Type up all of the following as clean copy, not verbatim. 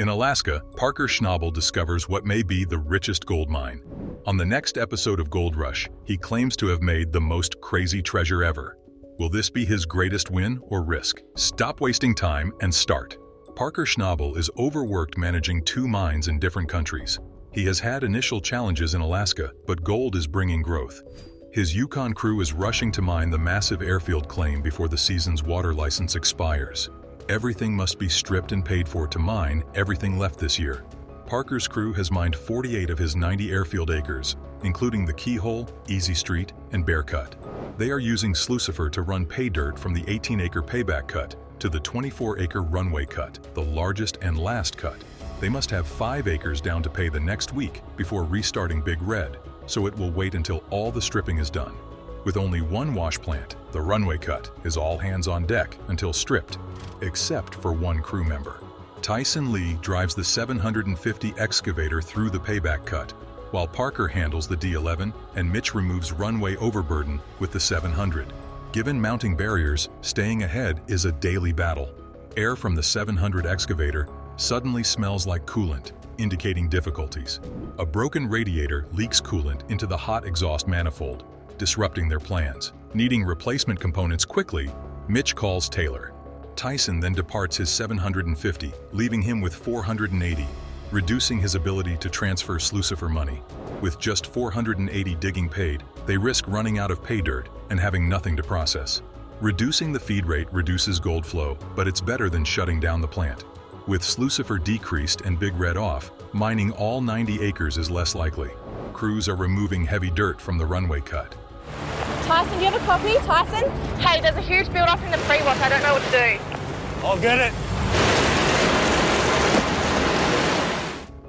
In Alaska, Parker Schnabel discovers what may be the richest gold mine. On the next episode of Gold Rush, he claims to have made the most crazy treasure ever. Will this be his greatest win or risk? Stop wasting time and start. Parker Schnabel is overworked managing 2 mines in different countries. He has had initial challenges in Alaska, but gold is bringing growth. His Yukon crew is rushing to mine the massive airfield claim before the season's water license expires. Everything must be stripped and paid for to mine everything left this year. Parker's crew has mined 48 of his 90 airfield acres, including the Keyhole, Easy Street, and Bear Cut. They are using Slucifer to run pay dirt from the 18-acre payback cut to the 24-acre runway cut, the largest and last cut. They must have 5 acres down to pay the next week before restarting Big Red, so it will wait until all the stripping is done. With only 1 wash plant, the runway cut is all hands on deck until stripped, except for 1 crew member. Tyson Lee drives the 750 excavator through the payback cut, while Parker handles the D11 and Mitch removes runway overburden with the 700. Given mounting barriers, staying ahead is a daily battle. Air from the 700 excavator suddenly smells like coolant, indicating difficulties. A broken radiator leaks coolant into the hot exhaust manifold, disrupting their plans. Needing replacement components quickly, Mitch calls Taylor. Tyson then departs his 750, leaving him with 480, reducing his ability to transfer Slucifer money. With just 480 digging paid, they risk running out of pay dirt and having nothing to process. Reducing the feed rate reduces gold flow, but it's better than shutting down the plant. With Slucifer decreased and Big Red off, mining all 90 acres is less likely. Crews are removing heavy dirt from the runway cut. Tyson, do you have a copy? Tyson? Hey, there's a huge build-up in the pre-wash. I don't know what to do. I'll get it.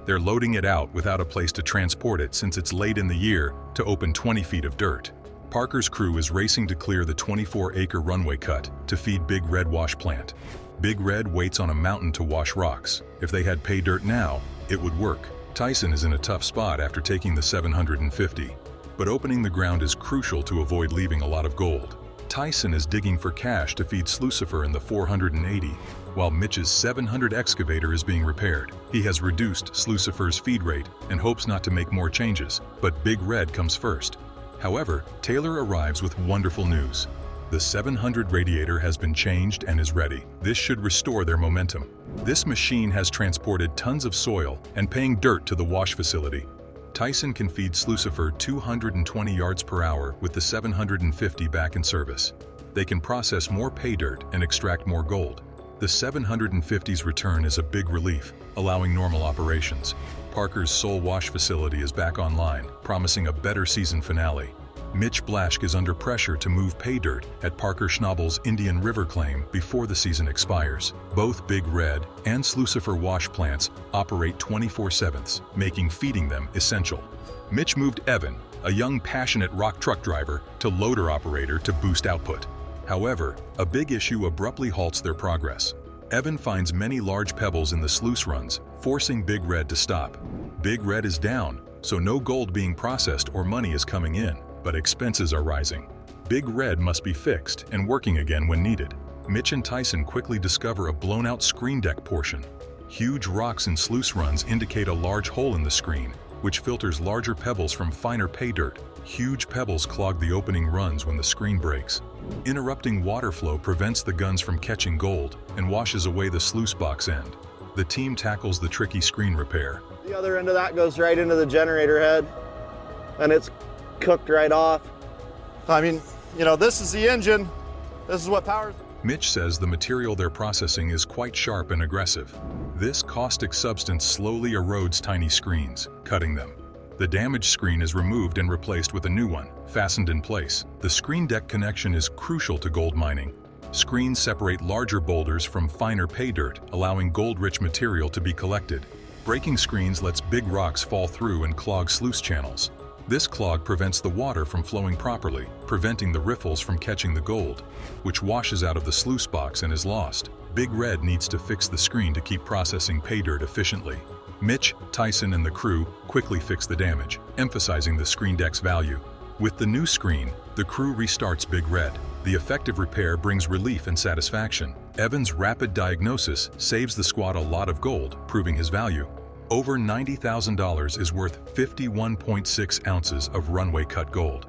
They're loading it out without a place to transport it since it's late in the year to open 20 feet of dirt. Parker's crew is racing to clear the 24-acre runway cut to feed Big Red wash plant. Big Red waits on a mountain to wash rocks. If they had pay dirt now, it would work. Tyson is in a tough spot after taking the 750. But opening the ground is crucial to avoid leaving a lot of gold. Tyson is digging for cash to feed Slucifer in the 480, while Mitch's 700 excavator is being repaired. He has reduced Slucifer's feed rate and hopes not to make more changes, but Big Red comes first. However, Taylor arrives with wonderful news. The 700 radiator has been changed and is ready. This should restore their momentum. This machine has transported tons of soil and paying dirt to the wash facility. Tyson can feed Slucifer 220 yards per hour with the 750 back in service. They can process more pay dirt and extract more gold. The 750's return is a big relief, allowing normal operations. Parker's sole wash facility is back online, promising a better season finale. Mitch Blaschke is under pressure to move pay dirt at Parker Schnabel's Indian River claim before the season expires. Both Big Red and Slucifer wash plants operate 24/7, making feeding them essential. Mitch moved Evan, a young passionate rock truck driver, to loader operator to boost output. However, a big issue abruptly halts their progress. Evan finds many large pebbles in the sluice runs, forcing Big Red to stop. Big Red is down, so no gold being processed or money is coming in. But expenses are rising. Big Red must be fixed and working again when needed. Mitch and Tyson quickly discover a blown-out screen deck portion. Huge rocks in sluice runs indicate a large hole in the screen, which filters larger pebbles from finer pay dirt. Huge pebbles clog the opening runs when the screen breaks. Interrupting water flow prevents the guns from catching gold and washes away the sluice box end. The team tackles the tricky screen repair. The other end of that goes right into the generator head, and it's cooked right off. I mean, this is the engine. This is what powers. Mitch says the material they're processing is quite sharp and aggressive. This caustic substance slowly erodes tiny screens, cutting them. The damaged screen is removed and replaced with a new one, fastened in place. The screen deck connection is crucial to gold mining. Screens separate larger boulders from finer pay dirt, allowing gold-rich material to be collected. Breaking screens lets big rocks fall through and clog sluice channels. This clog prevents the water from flowing properly, preventing the riffles from catching the gold, which washes out of the sluice box and is lost. Big Red needs to fix the screen to keep processing pay dirt efficiently. Mitch, Tyson, and the crew quickly fix the damage, emphasizing the screen deck's value. With the new screen, the crew restarts Big Red. The effective repair brings relief and satisfaction. Evan's rapid diagnosis saves the squad a lot of gold, proving his value. Over $90,000 is worth 51.6 ounces of runway cut gold.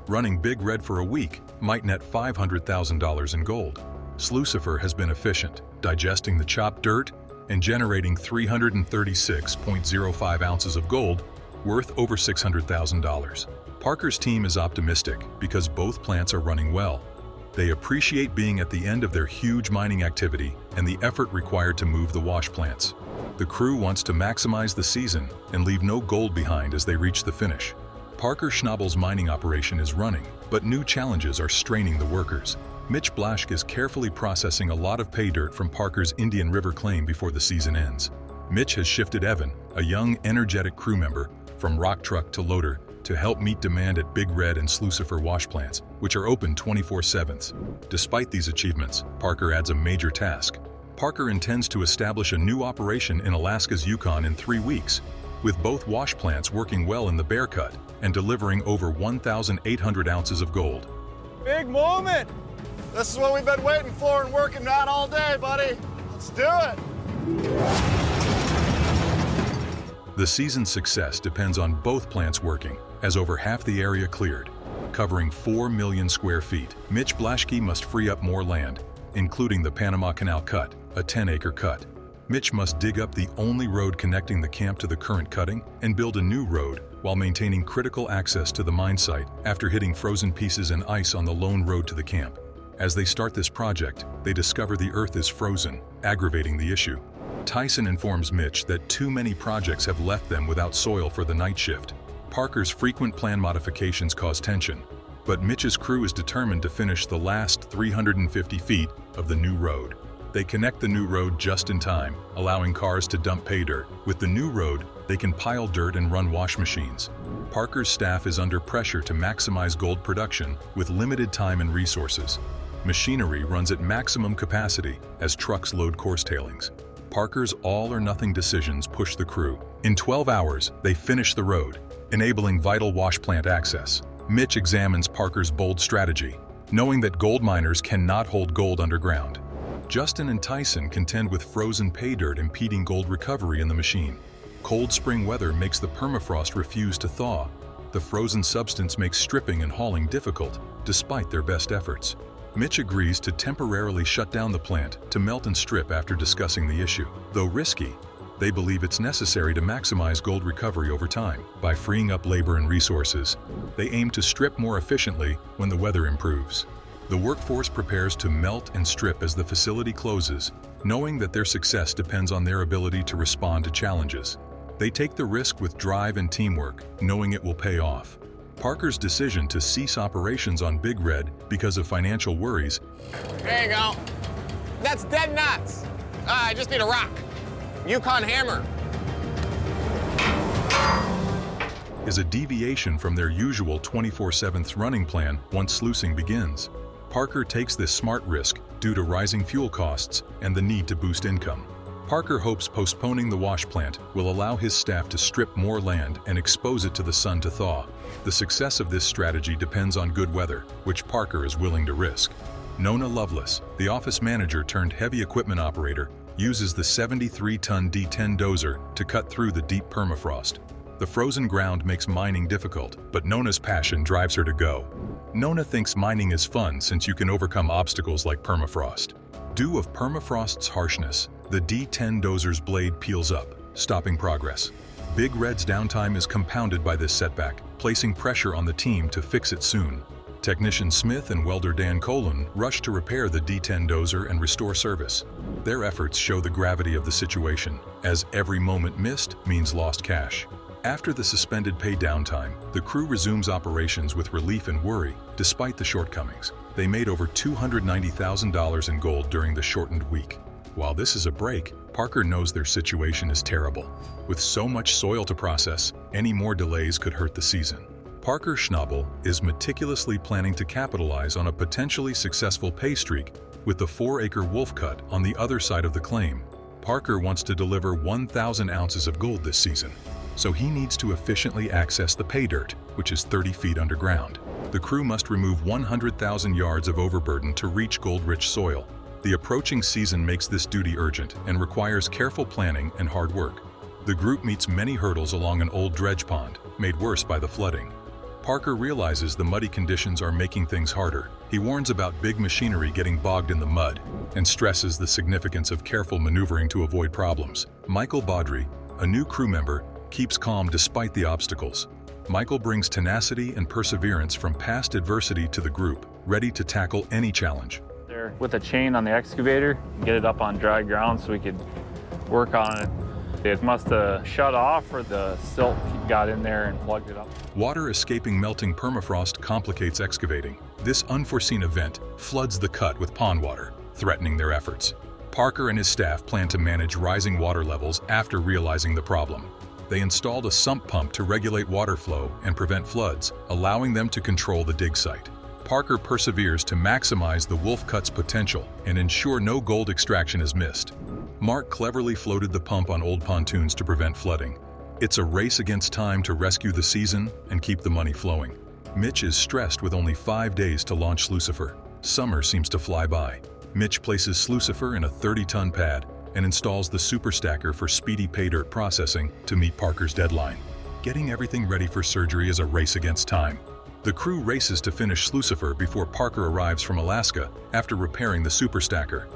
Running Big Red for a week might net $500,000 in gold. Slucifer has been efficient, digesting the chopped dirt and generating 336.05 ounces of gold, worth over $600,000. Parker's team is optimistic because both plants are running well. They appreciate being at the end of their huge mining activity and the effort required to move the wash plants. The crew wants to maximize the season and leave no gold behind as they reach the finish. Parker Schnabel's mining operation is running, but new challenges are straining the workers. Mitch is carefully processing a lot of pay dirt from Parker's Indian River claim before the season ends. Mitch has shifted Evan, a young, energetic crew member, from rock truck to loader to help meet demand at Big Red and Slucifer wash plants, which are open 24/7. Despite these achievements, Parker adds a major task. Parker intends to establish a new operation in Alaska's Yukon in 3 weeks, with both wash plants working well in the Bear Cut and delivering over 1,800 ounces of gold. Big moment! This is what we've been waiting for and working on all day, buddy. Let's do it! The season's success depends on both plants working, as over half the area cleared, covering 4 million square feet. Mitch must free up more land, including the Panama Canal Cut, a 10-acre cut. Mitch must dig up the only road connecting the camp to the current cutting and build a new road while maintaining critical access to the mine site after hitting frozen pieces and ice on the lone road to the camp. As they start this project, they discover the earth is frozen, aggravating the issue. Tyson informs Mitch that too many projects have left them without soil for the night shift. Parker's frequent plan modifications cause tension, but Mitch's crew is determined to finish the last 350 feet of the new road. They connect the new road just in time, allowing cars to dump pay dirt. With the new road, they can pile dirt and run wash machines. Parker's staff is under pressure to maximize gold production with limited time and resources. Machinery runs at maximum capacity as trucks load coarse tailings. Parker's all-or-nothing decisions push the crew. In 12 hours, they finish the road, enabling vital wash plant access. Mitch examines Parker's bold strategy, knowing that gold miners cannot hold gold underground. Justin and Tyson contend with frozen pay dirt impeding gold recovery in the machine. Cold spring weather makes the permafrost refuse to thaw. The frozen substance makes stripping and hauling difficult, despite their best efforts. Mitch agrees to temporarily shut down the plant to melt and strip after discussing the issue. Though risky, they believe it's necessary to maximize gold recovery over time. By freeing up labor and resources, they aim to strip more efficiently when the weather improves. The workforce prepares to melt and strip as the facility closes, knowing that their success depends on their ability to respond to challenges. They take the risk with drive and teamwork, knowing it will pay off. Parker's decision to cease operations on Big Red because of financial worries. There you go. That's dead nuts. I just need a rock. Yukon hammer. Is a deviation from their usual 24/7 running plan once sluicing begins. Parker takes this smart risk due to rising fuel costs and the need to boost income. Parker hopes postponing the wash plant will allow his staff to strip more land and expose it to the sun to thaw. The success of this strategy depends on good weather, which Parker is willing to risk. Nona Lovelace, the office manager turned heavy equipment operator, uses the 73-ton D10 dozer to cut through the deep permafrost. The frozen ground makes mining difficult, but Nona's passion drives her to go. Nona thinks mining is fun since you can overcome obstacles like permafrost. Due of permafrost's harshness, the D10 dozer's blade peels up, stopping progress. Big Red's downtime is compounded by this setback, placing pressure on the team to fix it soon. Technician Smith and welder Dan Colon rush to repair the D10 dozer and restore service. Their efforts show the gravity of the situation, as every moment missed means lost cash. After the suspended pay downtime, the crew resumes operations with relief and worry, despite the shortcomings. They made over $290,000 in gold during the shortened week. While this is a break, Parker knows their situation is terrible. With so much soil to process, any more delays could hurt the season. Parker Schnabel is meticulously planning to capitalize on a potentially successful pay streak with the 4-acre wolf cut on the other side of the claim. Parker wants to deliver 1,000 ounces of gold this season, so he needs to efficiently access the pay dirt, which is 30 feet underground. The crew must remove 100,000 yards of overburden to reach gold-rich soil. The approaching season makes this duty urgent and requires careful planning and hard work. The group meets many hurdles along an old dredge pond, made worse by the flooding. Parker realizes the muddy conditions are making things harder. He warns about big machinery getting bogged in the mud and stresses the significance of careful maneuvering to avoid problems. Michael Baudry, a new crew member, keeps calm despite the obstacles. Michael brings tenacity and perseverance from past adversity to the group, ready to tackle any challenge. There with a chain on the excavator, get it up on dry ground so we could work on it. It must have shut off or the silt got in there and plugged it up. Water escaping melting permafrost complicates excavating. This unforeseen event floods the cut with pond water, threatening their efforts. Parker and his staff plan to manage rising water levels after realizing the problem. They installed a sump pump to regulate water flow and prevent floods, allowing them to control the dig site. Parker perseveres to maximize the Wolf Cut's potential and ensure no gold extraction is missed. Mark cleverly floated the pump on old pontoons to prevent flooding. It's a race against time to rescue the season and keep the money flowing. Mitch is stressed with only 5 days to launch Slucifer. Summer seems to fly by. Mitch places Slucifer in a 30-ton pad and installs the super stacker for speedy pay dirt processing to meet Parker's deadline. Getting everything ready for surgery is a race against time. The crew races to finish Slucifer before Parker arrives from Alaska after repairing the super stacker.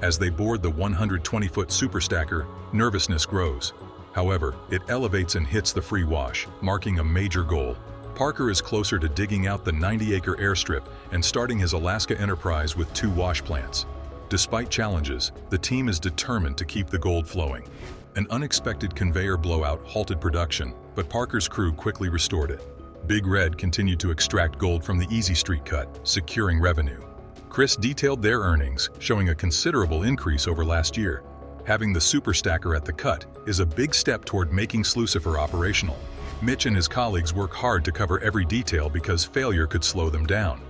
As they board the 120-foot super stacker, nervousness grows. However, it elevates and hits the free wash, marking a major goal. Parker is closer to digging out the 90-acre airstrip and starting his Alaska enterprise with 2 wash plants. Despite challenges, the team is determined to keep the gold flowing. An unexpected conveyor blowout halted production, but Parker's crew quickly restored it. Big Red continued to extract gold from the Easy Street cut, securing revenue. Chris detailed their earnings, showing a considerable increase over last year. Having the super stacker at the cut is a big step toward making Slucifer operational. Mitch and his colleagues work hard to cover every detail because failure could slow them down.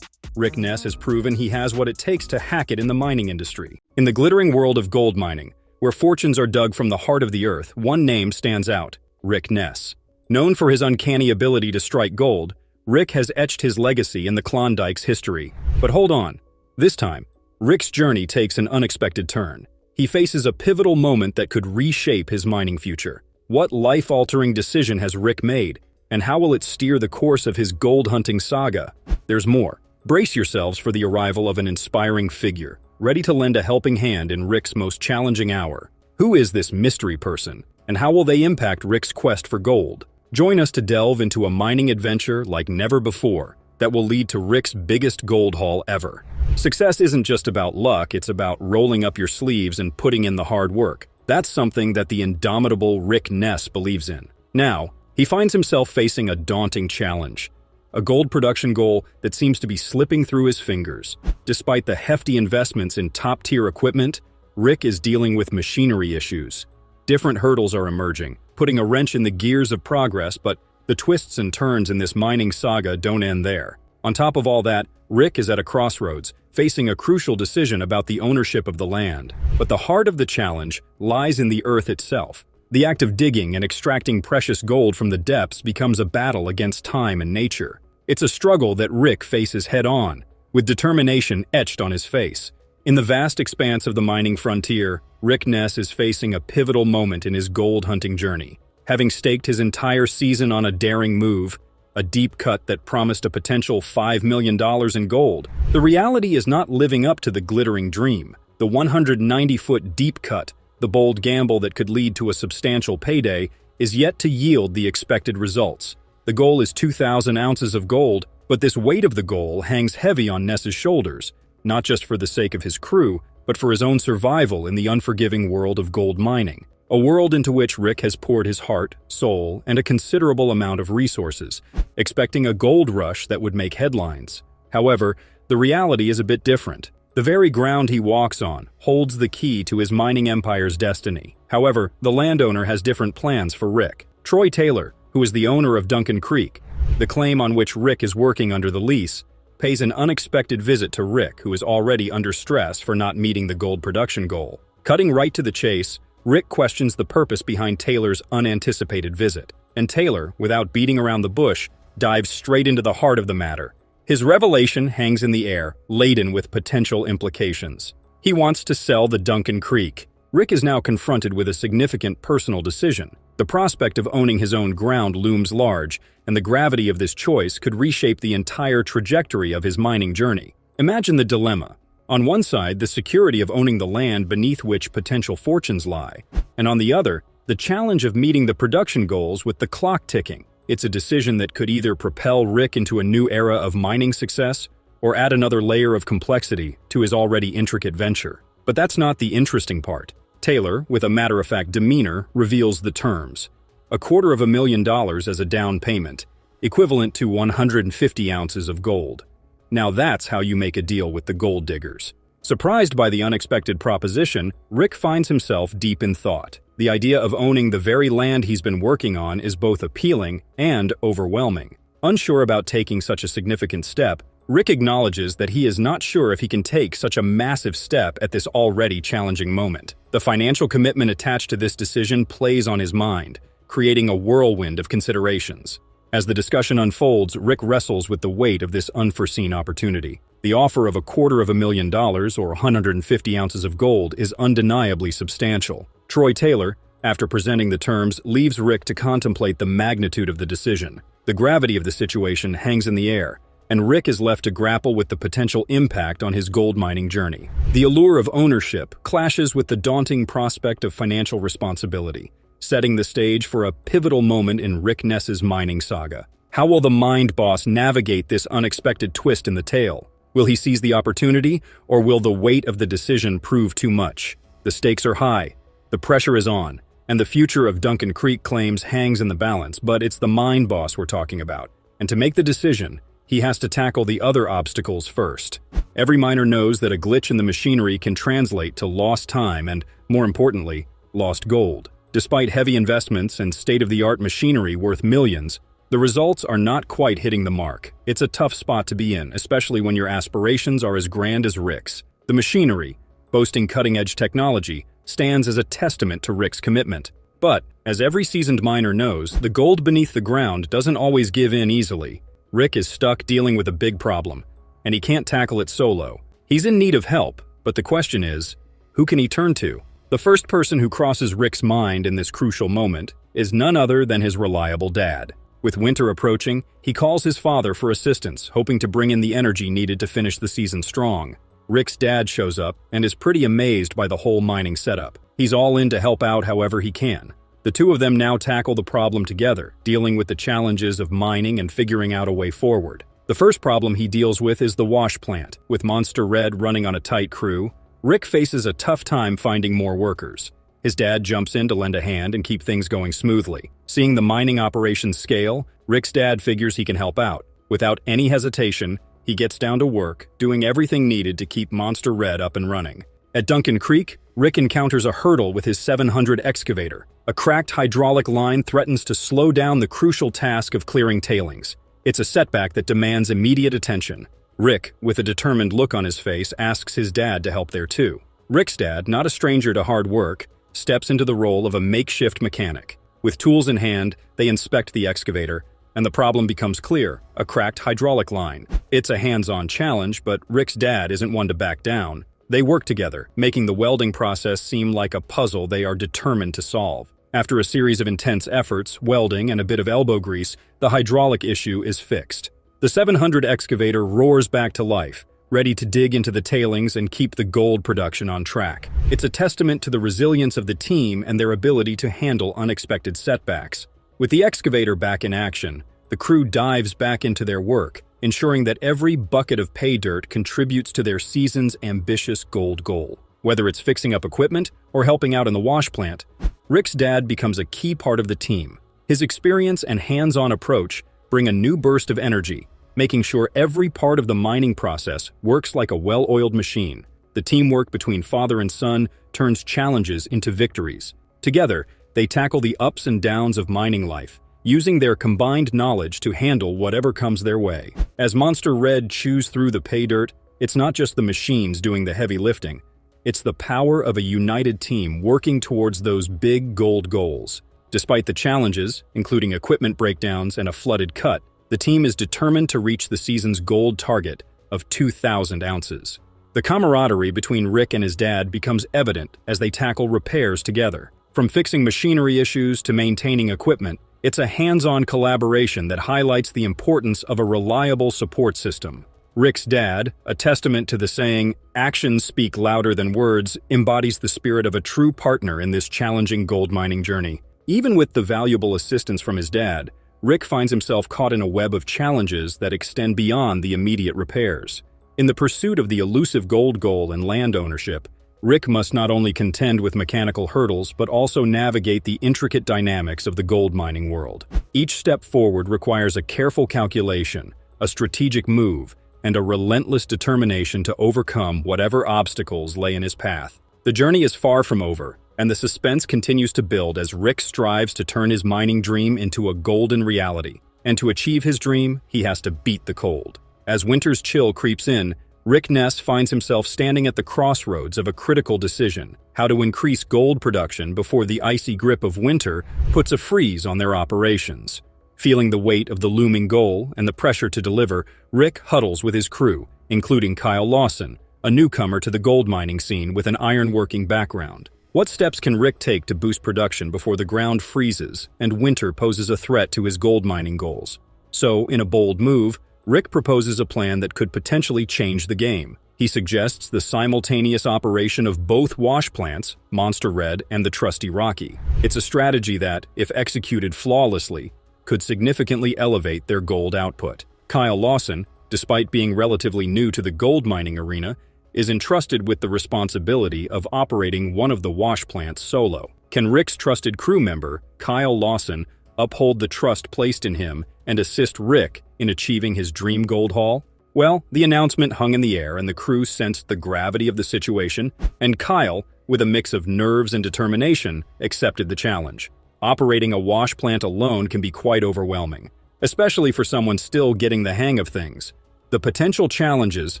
Rick Ness has proven he has what it takes to hack it in the mining industry. In the glittering world of gold mining, where fortunes are dug from the heart of the earth, one name stands out: Rick Ness. Known for his uncanny ability to strike gold, Rick has etched his legacy in the Klondike's history. But hold on. This time, Rick's journey takes an unexpected turn. He faces a pivotal moment that could reshape his mining future. What life-altering decision has Rick made, and how will it steer the course of his gold-hunting saga? There's more. Brace yourselves for the arrival of an inspiring figure, ready to lend a helping hand in Rick's most challenging hour. Who is this mystery person, and how will they impact Rick's quest for gold? Join us to delve into a mining adventure like never before that will lead to Rick's biggest gold haul ever. Success isn't just about luck, it's about rolling up your sleeves and putting in the hard work. That's something that the indomitable Rick Ness believes in. Now, he finds himself facing a daunting challenge, a gold production goal that seems to be slipping through his fingers. Despite the hefty investments in top-tier equipment, Rick is dealing with machinery issues. Different hurdles are emerging, putting a wrench in the gears of progress, but the twists and turns in this mining saga don't end there. On top of all that, Rick is at a crossroads, facing a crucial decision about the ownership of the land. But the heart of the challenge lies in the earth itself. The act of digging and extracting precious gold from the depths becomes a battle against time and nature. It's a struggle that Rick faces head-on, with determination etched on his face. In the vast expanse of the mining frontier, Rick Ness is facing a pivotal moment in his gold-hunting journey. Having staked his entire season on a daring move, a deep cut that promised a potential $5 million in gold, the reality is not living up to the glittering dream. The 190-foot deep cut, the bold gamble that could lead to a substantial payday, is yet to yield the expected results. The goal is 2,000 ounces of gold, but this weight of the goal hangs heavy on Ness's shoulders, not just for the sake of his crew, but for his own survival in the unforgiving world of gold mining. A world into which Rick has poured his heart, soul, and a considerable amount of resources, expecting a gold rush that would make headlines. However, the reality is a bit different. The very ground he walks on holds the key to his mining empire's destiny. However, the landowner has different plans for Rick. Troy Taylor, who is the owner of Duncan Creek, the claim on which Rick is working under the lease, pays an unexpected visit to Rick, who is already under stress for not meeting the gold production goal. Cutting right to the chase, Rick questions the purpose behind Taylor's unanticipated visit, and Taylor, without beating around the bush, dives straight into the heart of the matter. His revelation hangs in the air, laden with potential implications. He wants to sell the Duncan Creek. Rick is now confronted with a significant personal decision. The prospect of owning his own ground looms large, and the gravity of this choice could reshape the entire trajectory of his mining journey. Imagine the dilemma. On one side, the security of owning the land beneath which potential fortunes lie, and on the other, the challenge of meeting the production goals with the clock ticking. It's a decision that could either propel Rick into a new era of mining success or add another layer of complexity to his already intricate venture. But that's not the interesting part. Taylor, with a matter-of-fact demeanor, reveals the terms. $250,000 as a down payment, equivalent to 150 ounces of gold. Now that's how you make a deal with the gold diggers. Surprised by the unexpected proposition, Rick finds himself deep in thought. The idea of owning the very land he's been working on is both appealing and overwhelming. Unsure about taking such a significant step, Rick acknowledges that he is not sure if he can take such a massive step at this already challenging moment. The financial commitment attached to this decision plays on his mind, creating a whirlwind of considerations. As the discussion unfolds, Rick wrestles with the weight of this unforeseen opportunity. The offer of $250,000 or 150 ounces of gold is undeniably substantial. Troy Taylor, after presenting the terms, leaves Rick to contemplate the magnitude of the decision. The gravity of the situation hangs in the air, and Rick is left to grapple with the potential impact on his gold mining journey. The allure of ownership clashes with the daunting prospect of financial responsibility, setting the stage for a pivotal moment in Rick Ness's mining saga. How will the mind boss navigate this unexpected twist in the tale? Will he seize the opportunity, or will the weight of the decision prove too much? The stakes are high, the pressure is on, and the future of Duncan Creek claims hangs in the balance, but it's the mind boss we're talking about. And to make the decision, he has to tackle the other obstacles first. Every miner knows that a glitch in the machinery can translate to lost time and, more importantly, lost gold. Despite heavy investments and state-of-the-art machinery worth millions, the results are not quite hitting the mark. It's a tough spot to be in, especially when your aspirations are as grand as Rick's. The machinery, boasting cutting-edge technology, stands as a testament to Rick's commitment. But, as every seasoned miner knows, the gold beneath the ground doesn't always give in easily. Rick is stuck dealing with a big problem, and he can't tackle it solo. He's in need of help, but the question is, who can he turn to? The first person who crosses Rick's mind in this crucial moment is none other than his reliable dad. With winter approaching, he calls his father for assistance, hoping to bring in the energy needed to finish the season strong. Rick's dad shows up and is pretty amazed by the whole mining setup. He's all in to help out however he can. The two of them now tackle the problem together, dealing with the challenges of mining and figuring out a way forward. The first problem he deals with is the wash plant. With Monster Red running on a tight crew, Rick faces a tough time finding more workers. His dad jumps in to lend a hand and keep things going smoothly. Seeing the mining operation scale, Rick's dad figures he can help out. Without any hesitation, he gets down to work, doing everything needed to keep Monster Red up and running. At Duncan Creek, Rick encounters a hurdle with his 700 excavator. A cracked hydraulic line threatens to slow down the crucial task of clearing tailings. It's a setback that demands immediate attention. Rick, with a determined look on his face, asks his dad to help there too. Rick's dad, not a stranger to hard work, steps into the role of a makeshift mechanic. With tools in hand, they inspect the excavator, and the problem becomes clear: a cracked hydraulic line. It's a hands-on challenge, but Rick's dad isn't one to back down. They work together, making the welding process seem like a puzzle they are determined to solve. After a series of intense efforts, welding, and a bit of elbow grease, the hydraulic issue is fixed. The 700 excavator roars back to life, ready to dig into the tailings and keep the gold production on track. It's a testament to the resilience of the team and their ability to handle unexpected setbacks. With the excavator back in action, the crew dives back into their work, ensuring that every bucket of pay dirt contributes to their season's ambitious gold goal. Whether it's fixing up equipment or helping out in the wash plant, Rick's dad becomes a key part of the team. His experience and hands-on approach bring a new burst of energy, making sure every part of the mining process works like a well-oiled machine. The teamwork between father and son turns challenges into victories. Together, they tackle the ups and downs of mining life, using their combined knowledge to handle whatever comes their way. As Monster Red chews through the pay dirt, it's not just the machines doing the heavy lifting. It's the power of a united team working towards those big gold goals. Despite the challenges, including equipment breakdowns and a flooded cut, the team is determined to reach the season's gold target of 2,000 ounces. The camaraderie between Rick and his dad becomes evident as they tackle repairs together. From fixing machinery issues to maintaining equipment, it's a hands-on collaboration that highlights the importance of a reliable support system. Rick's dad, a testament to the saying, "Actions speak louder than words," embodies the spirit of a true partner in this challenging gold mining journey. Even with the valuable assistance from his dad, Rick finds himself caught in a web of challenges that extend beyond the immediate repairs. In the pursuit of the elusive gold goal and land ownership, Rick must not only contend with mechanical hurdles but also navigate the intricate dynamics of the gold mining world. Each step forward requires a careful calculation, a strategic move, and a relentless determination to overcome whatever obstacles lay in his path. The journey is far from over, and the suspense continues to build as Rick strives to turn his mining dream into a golden reality. And to achieve his dream, he has to beat the cold. As winter's chill creeps in, Rick Ness finds himself standing at the crossroads of a critical decision: how to increase gold production before the icy grip of winter puts a freeze on their operations. Feeling the weight of the looming goal and the pressure to deliver, Rick huddles with his crew, including Kyle Lawson, a newcomer to the gold mining scene with an ironworking background. What steps can Rick take to boost production before the ground freezes and winter poses a threat to his gold mining goals? So, in a bold move, Rick proposes a plan that could potentially change the game. He suggests the simultaneous operation of both wash plants, Monster Red and the trusty Rocky. It's a strategy that, if executed flawlessly, could significantly elevate their gold output. Kyle Lawson, despite being relatively new to the gold mining arena, is entrusted with the responsibility of operating one of the wash plants solo. Can Rick's trusted crew member, Kyle Lawson, uphold the trust placed in him and assist Rick in achieving his dream gold haul? Well, the announcement hung in the air and the crew sensed the gravity of the situation, and Kyle, with a mix of nerves and determination, accepted the challenge. Operating a wash plant alone can be quite overwhelming, especially for someone still getting the hang of things. The potential challenges,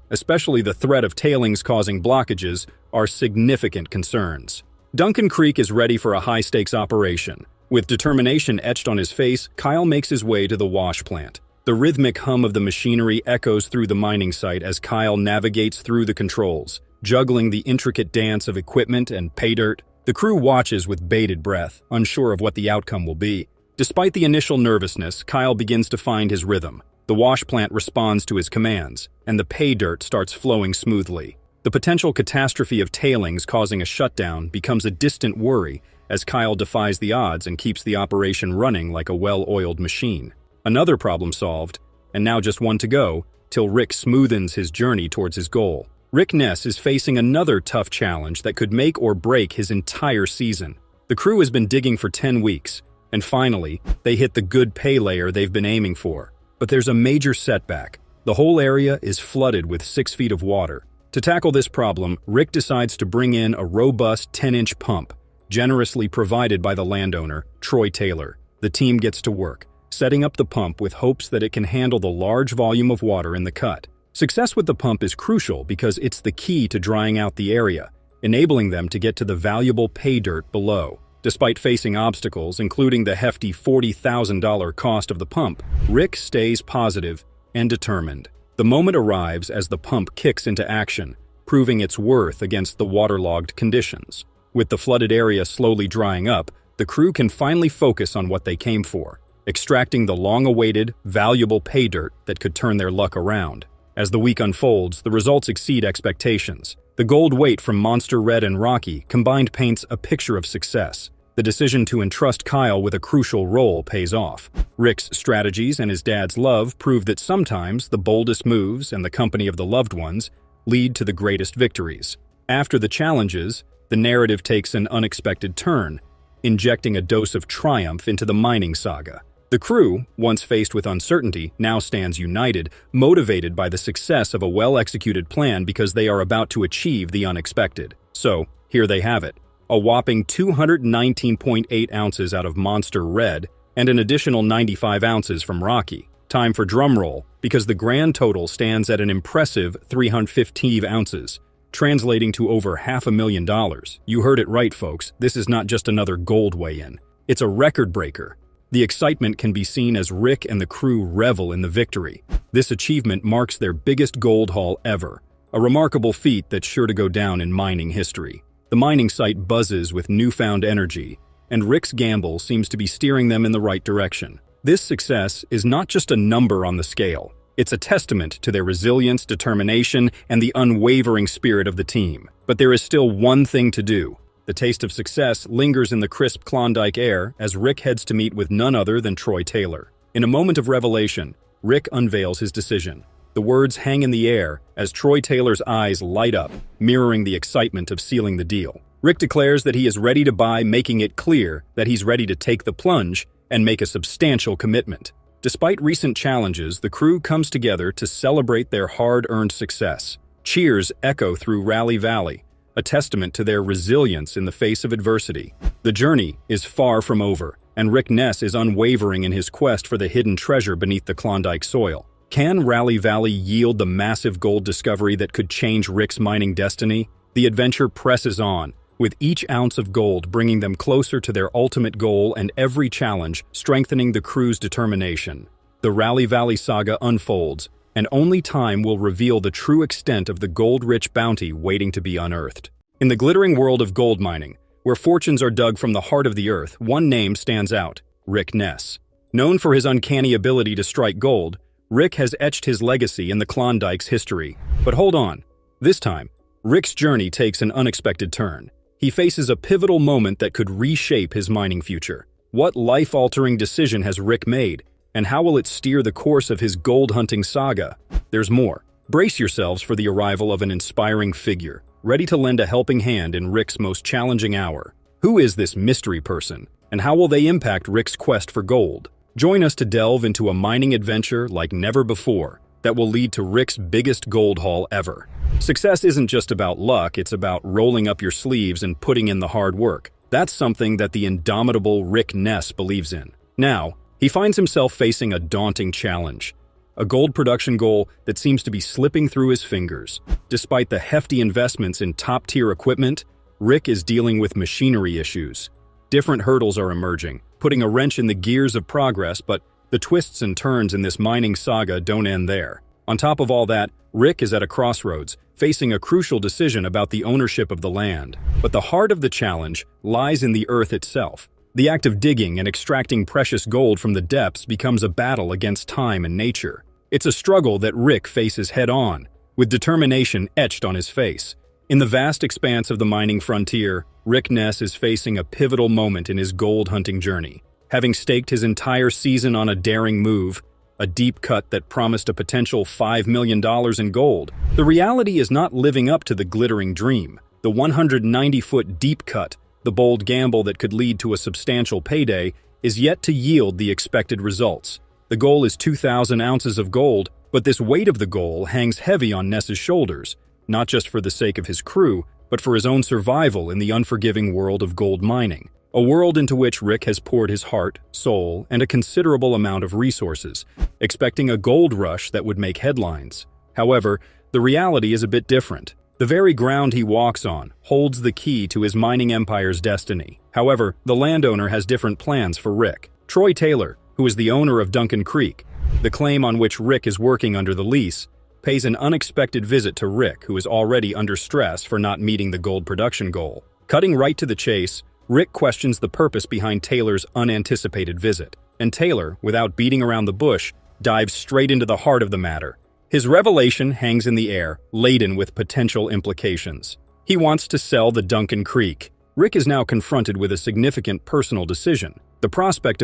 especially the threat of tailings causing blockages, are significant concerns. Duncan Creek is ready for a high-stakes operation. With determination etched on his face, Kyle makes his way to the wash plant. The rhythmic hum of the machinery echoes through the mining site as Kyle navigates through the controls, juggling the intricate dance of equipment and pay dirt. The crew watches with bated breath, unsure of what the outcome will be. Despite the initial nervousness, Kyle begins to find his rhythm. The wash plant responds to his commands, and the pay dirt starts flowing smoothly. The potential catastrophe of tailings causing a shutdown becomes a distant worry as Kyle defies the odds and keeps the operation running like a well-oiled machine. Another problem solved, and now just one to go, till Rick smoothens his journey towards his goal. Rick Ness is facing another tough challenge that could make or break his entire season. The crew has been digging for 10 weeks, and finally, they hit the good pay layer they've been aiming for. But there's a major setback. The whole area is flooded with 6 feet of water. To tackle this problem, Rick decides to bring in a robust 10-inch pump, generously provided by the landowner, Troy Taylor. The team gets to work, setting up the pump with hopes that it can handle the large volume of water in the cut. Success with the pump is crucial because it's the key to drying out the area, enabling them to get to the valuable pay dirt below. Despite facing obstacles, including the hefty $40,000 cost of the pump, Rick stays positive and determined. The moment arrives as the pump kicks into action, proving its worth against the waterlogged conditions. With the flooded area slowly drying up, the crew can finally focus on what they came for, extracting the long-awaited, valuable pay dirt that could turn their luck around. As the week unfolds, the results exceed expectations. The gold weight from Monster Red and Rocky combined paints a picture of success. The decision to entrust Kyle with a crucial role pays off. Rick's strategies and his dad's love prove that sometimes the boldest moves and the company of the loved ones lead to the greatest victories. After the challenges, the narrative takes an unexpected turn, injecting a dose of triumph into the mining saga. The crew, once faced with uncertainty, now stands united, motivated by the success of a well-executed plan because they are about to achieve the unexpected. So, here they have it. A whopping 219.8 ounces out of Monster Red and an additional 95 ounces from Rocky. Time for drumroll, because the grand total stands at an impressive 315 ounces, translating to over $500,000. You heard it right, folks. This is not just another gold weigh-in. It's a record breaker. The excitement can be seen as Rick and the crew revel in the victory. This achievement marks their biggest gold haul ever, a remarkable feat that's sure to go down in mining history. The mining site buzzes with newfound energy, and Rick's gamble seems to be steering them in the right direction. This success is not just a number on the scale. It's a testament to their resilience, determination, and the unwavering spirit of the team. But there is still one thing to do. The taste of success lingers in the crisp Klondike air as Rick heads to meet with none other than Troy Taylor. In a moment of revelation, Rick unveils his decision. The words hang in the air as Troy Taylor's eyes light up, mirroring the excitement of sealing the deal. Rick declares that he is ready to buy, making it clear that he's ready to take the plunge and make a substantial commitment. Despite recent challenges, the crew comes together to celebrate their hard-earned success. Cheers echo through Rally Valley, a testament to their resilience in the face of adversity. The journey is far from over, and Rick Ness is unwavering in his quest for the hidden treasure beneath the Klondike soil. Can Rally Valley yield the massive gold discovery that could change Rick's mining destiny? The adventure presses on, with each ounce of gold bringing them closer to their ultimate goal and every challenge strengthening the crew's determination. The Rally Valley saga unfolds, and only time will reveal the true extent of the gold-rich bounty waiting to be unearthed. In the glittering world of gold mining, where fortunes are dug from the heart of the earth, one name stands out: Rick Ness. Known for his uncanny ability to strike gold, Rick has etched his legacy in the Klondike's history. But hold on. This time, Rick's journey takes an unexpected turn. He faces a pivotal moment that could reshape his mining future. What life-altering decision has Rick made, and how will it steer the course of his gold-hunting saga? There's more. Brace yourselves for the arrival of an inspiring figure, ready to lend a helping hand in Rick's most challenging hour. Who is this mystery person, and how will they impact Rick's quest for gold? Join us to delve into a mining adventure like never before that will lead to Rick's biggest gold haul ever. Success isn't just about luck, it's about rolling up your sleeves and putting in the hard work. That's something that the indomitable Rick Ness believes in. Now, he finds himself facing a daunting challenge, a gold production goal that seems to be slipping through his fingers. Despite the hefty investments in top-tier equipment, Rick is dealing with machinery issues. Different hurdles are emerging, putting a wrench in the gears of progress, but the twists and turns in this mining saga don't end there. On top of all that, Rick is at a crossroads, facing a crucial decision about the ownership of the land. But the heart of the challenge lies in the earth itself. The act of digging and extracting precious gold from the depths becomes a battle against time and nature. It's a struggle that Rick faces head-on, with determination etched on his face. In the vast expanse of the mining frontier, Rick Ness is facing a pivotal moment in his gold-hunting journey. Having staked his entire season on a daring move, a deep cut that promised a potential $5 million in gold, the reality is not living up to the glittering dream. The 190-foot deep cut, the bold gamble that could lead to a substantial payday, is yet to yield the expected results. The goal is 2,000 ounces of gold, but this weight of the goal hangs heavy on Ness's shoulders, not just for the sake of his crew, but for his own survival in the unforgiving world of gold mining. A world into which Rick has poured his heart, soul, and a considerable amount of resources, expecting a gold rush that would make headlines. However, the reality is a bit different. The very ground he walks on holds the key to his mining empire's destiny. However, the landowner has different plans for Rick. Troy Taylor, who is the owner of Duncan Creek, the claim on which Rick is working under the lease, pays an unexpected visit to Rick, who is already under stress for not meeting the gold production goal. Cutting right to the chase, Rick questions the purpose behind Taylor's unanticipated visit, and Taylor, without beating around the bush, dives straight into the heart of the matter. His revelation hangs in the air, laden with potential implications. He wants to sell the Duncan Creek. Rick is now confronted with a significant personal decision. The prospect